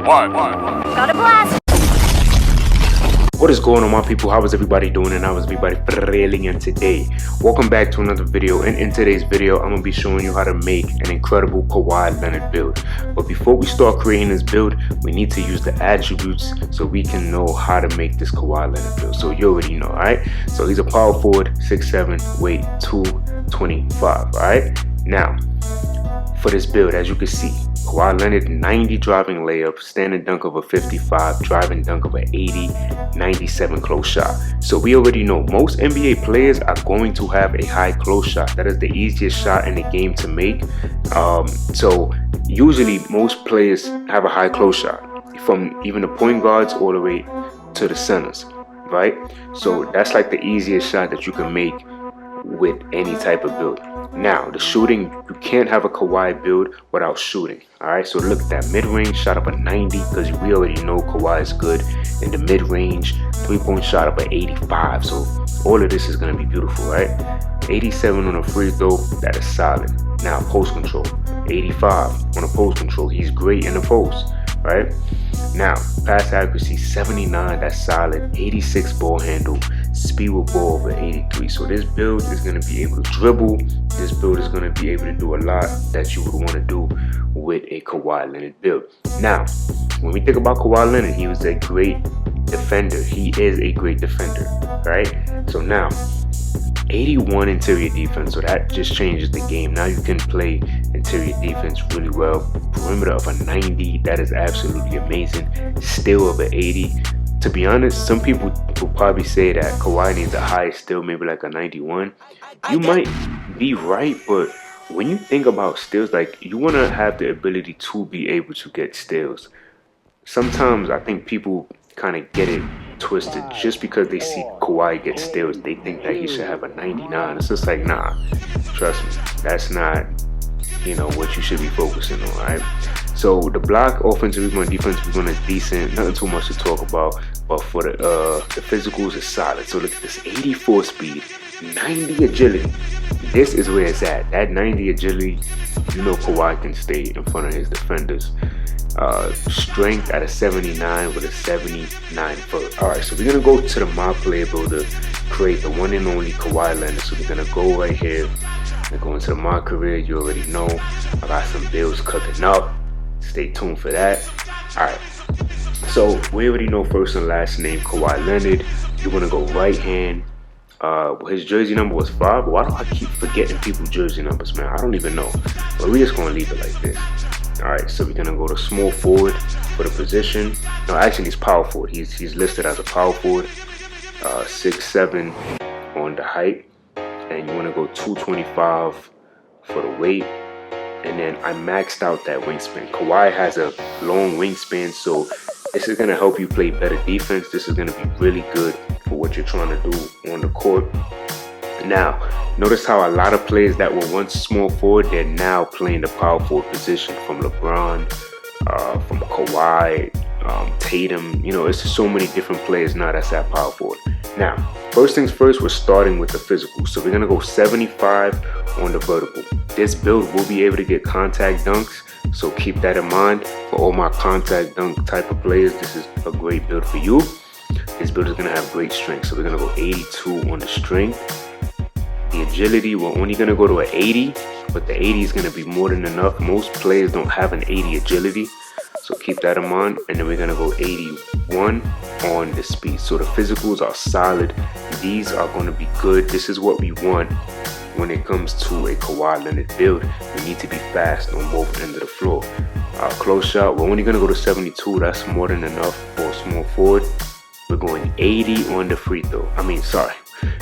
Got a blast! What is going on, my people? How is everybody doing? And how is everybody feeling? And today, welcome back to another video. And in today's video, I'm gonna be showing you how to make an incredible Kawhi Leonard build. But before we start creating this build, we need to use the attributes so we can know how to make this Kawhi Leonard build. So you already know, alright? So he's a power forward, 6'7", weight 225, alright? Now, for this build, as you can see, Kawhi Leonard, 90 driving layup, standing dunk of a 55, driving dunk of an 80, 97 close shot. So we already know most NBA players are going to have a high close shot. That is the easiest shot in the game to make. So usually most players have a high close shot, from even the point guards all the way to the centers, right? So that's like the easiest shot that you can make with any type of build. Now, the shooting, you can't have a Kawhi build without shooting. Alright, so look at that mid-range shot up a 90, because we already know Kawhi is good in the mid-range. 3-point shot up at 85, so all of this is going to be beautiful, right? 87 on a free throw, that is solid. Now, post control, 85 on a post control. He's great in the post, right? Now, pass accuracy, 79, that's solid. 86 ball handle, speed with ball over 83. So this build is going to be able to dribble. This build is going to be able to do a lot that you would want to do with a Kawhi Leonard build. Now, when we think about Kawhi Leonard, he was a great defender. He is a great defender, right? So now, 81 interior defense, so that just changes the game. Now you can play interior defense really well. Perimeter of a 90, that is absolutely amazing. Steal of an 80. To be honest, some people will probably say that Kawhi needs a high steal, maybe like a 91. You might be right, but when you think about steals, like, you want to have the ability to be able to get steals. Sometimes I think people kind of get it twisted. Just because they see Kawhi get steals, they think that he should have a 99. It's just like, nah, trust me, that's not, what you should be focusing on, right? So the block, offensive rebound, defensive rebound is decent, nothing too much to talk about. But for the physicals is solid. So look at this, 84 speed, 90 agility. This is where it's at. That 90 agility, Kawhi can stay in front of his defenders. Strength at a 79 with a 79 foot. Alright, so we're gonna go to the My Player Builder, create the one and only Kawhi Leonard. So we're gonna go right here and go into the My Career. You already know I got some builds cooking up. Stay tuned for that. Alright, so we already know first and last name Kawhi Leonard. You want to go right hand. His jersey number was 5. Why do I keep forgetting people's jersey numbers, man? I don't even know. But we're just going to leave it like this. Alright, so we're going to go to small forward for the position. No, actually he's power forward. He's listed as a power forward. 6'7" on the height. And you want to go 225 for the weight. And then I maxed out that wingspan. Kawhi has a long wingspan, so this is going to help you play better defense. This is going to be really good for what you're trying to do on the court. Now, notice how a lot of players that were once small forward, they're now playing the power forward position, from LeBron, from Kawhi, Tatum. It's just so many different players now that's at power forward. Now, first things first, we're starting with the physical. So we're going to go 75 on the vertical. This build will be able to get contact dunks, so keep that in mind. For all my contact dunk type of players, this is a great build for you. This build is going to have great strength. So we're going to go 82 on the strength. The agility, we're only going to go to an 80, but the 80 is going to be more than enough. Most players don't have an 80 agility, so keep that in mind. And then we're going to go 81 on the speed. So the physicals are solid. These are going to be good. This is what we want when it comes to a Kawhi Leonard build. We need to be fast on both ends of the floor. Close shot, we're only going to go to 72. That's more than enough for a small forward. We're going 80 on the free throw.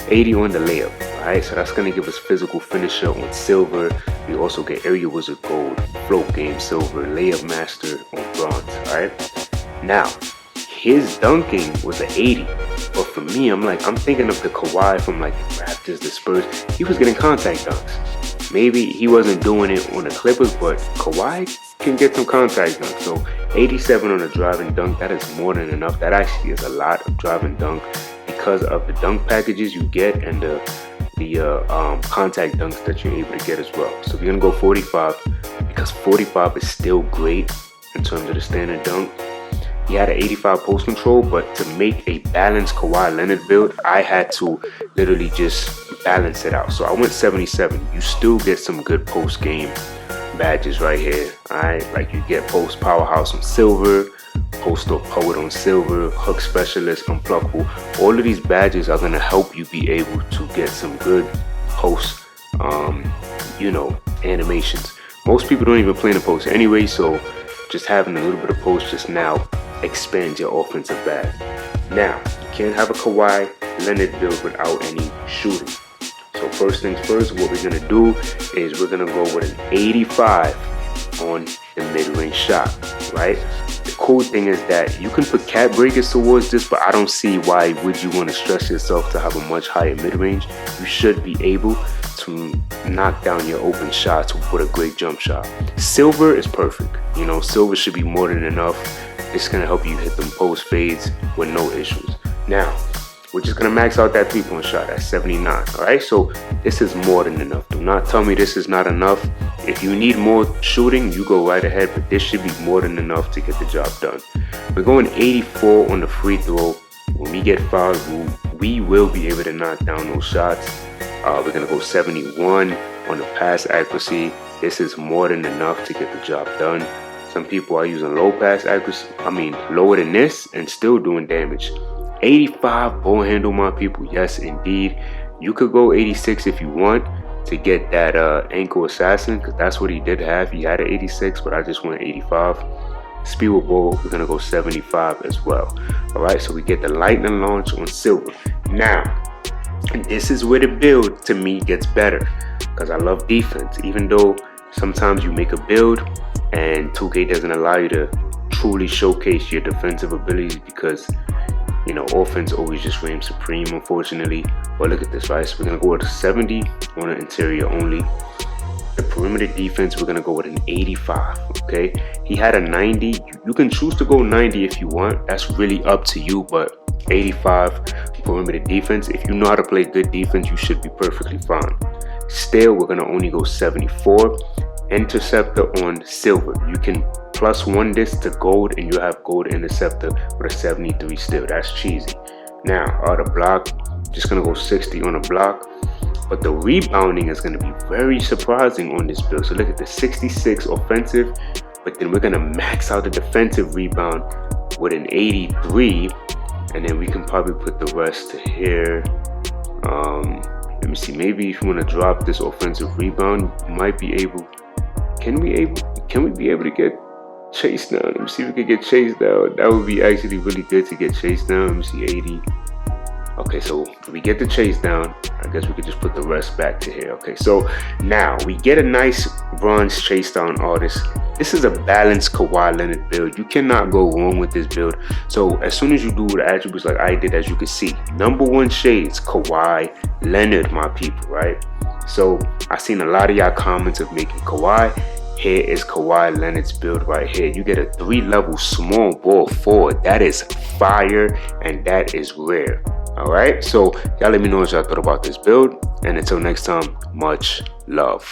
80 on the layup. Alright, so that's going to give us physical finisher on silver. We also get area wizard gold, float game silver, layup master on bronze. Alright, now his dunking was an 80, but for me, I'm thinking of the Kawhi from like the Raptors, the Spurs. He was getting contact dunks. Maybe he wasn't doing it on the Clippers, but Kawhi can get some contact dunks. So 87 on a driving dunk, that is more than enough. That actually is a lot of driving dunk because of the dunk packages you get and the contact dunks that you're able to get as well. So we're gonna go 45 because 45 is still great in terms of the standard dunk. He had an 85 post control, but to make a balanced Kawhi Leonard build, I had to literally just balance it out. So I went 77. You still get some good post game badges right here. Alright, like you get post powerhouse on silver, post or poet on silver, hook specialist, unpluckable. All of these badges are gonna help you be able to get some good post animations. Most people don't even play in the post anyway, so just having a little bit of post just now expands your offensive bag. Now, you can't have a Kawhi Leonard build without any shooting. So first things first, what we're gonna do is we're gonna go with an 85 on the mid-range shot, right? The cool thing is that you can put cap breakers towards this, but I don't see why would you want to stress yourself to have a much higher mid-range. You should be able to knock down your open shots with a great jump shot. Silver is perfect. You know, silver should be more than enough. It's gonna help you hit them post fades with no issues. Now, we're just gonna max out that 3-point shot at 79. All right, so this is more than enough. Do not tell me this is not enough. If you need more shooting, you go right ahead, but this should be more than enough to get the job done. We're going 84 on the free throw. When we get fouled, we will be able to knock down those shots. We're gonna go 71 on the pass accuracy. This is more than enough to get the job done. Some people are using low pass accuracy, lower than this, and still doing damage. 85 ball handle, my people. Yes, indeed. You could go 86 if you want to get that ankle assassin, because that's what he did have. He had an 86, but I just went 85. Speed with ball, we're gonna go 75 as well. All right, so we get the lightning launch on silver. Now, this is where the build to me gets better, because I love defense. Even though sometimes you make a build and 2K doesn't allow you to truly showcase your defensive abilities, because you know, offense always just reigns supreme, unfortunately. But look at this, right? So we're gonna go with a 70 on the interior only. The perimeter defense, we're gonna go with an 85. Okay, he had a 90. You can choose to go 90 if you want. That's really up to you, but 85 perimeter defense. If you know how to play good defense, you should be perfectly fine. Still, we're gonna only go 74. Interceptor on silver. You can +1 this to gold, and you have gold interceptor with a 73 still. That's cheesy. Now, the block, just gonna go 60 on the block. But the rebounding is gonna be very surprising on this build. So look at the 66 offensive, but then we're gonna max out the defensive rebound with an 83, and then we can probably put the rest to here. Let me see, maybe if you want to drop this offensive rebound, you might be able. Can we be able to get chased down? Let me see if we can get chased down. That would be actually really good to get chased down. Let me see, 80. Okay, so we get the chase down. I guess we could just put the rest back to here. Okay, so now we get a nice bronze chase down artist. This is a balanced Kawhi Leonard build. You cannot go wrong with this build. So as soon as you do the attributes like I did, as you can see, #1 shades, Kawhi Leonard, my people, right? So I've seen a lot of y'all comments of making Kawhi. Here is Kawhi Leonard's build right here. You get a 3-level small ball forward. That is fire, and that is rare. All right, so y'all let me know what y'all thought about this build, and until next time, much love.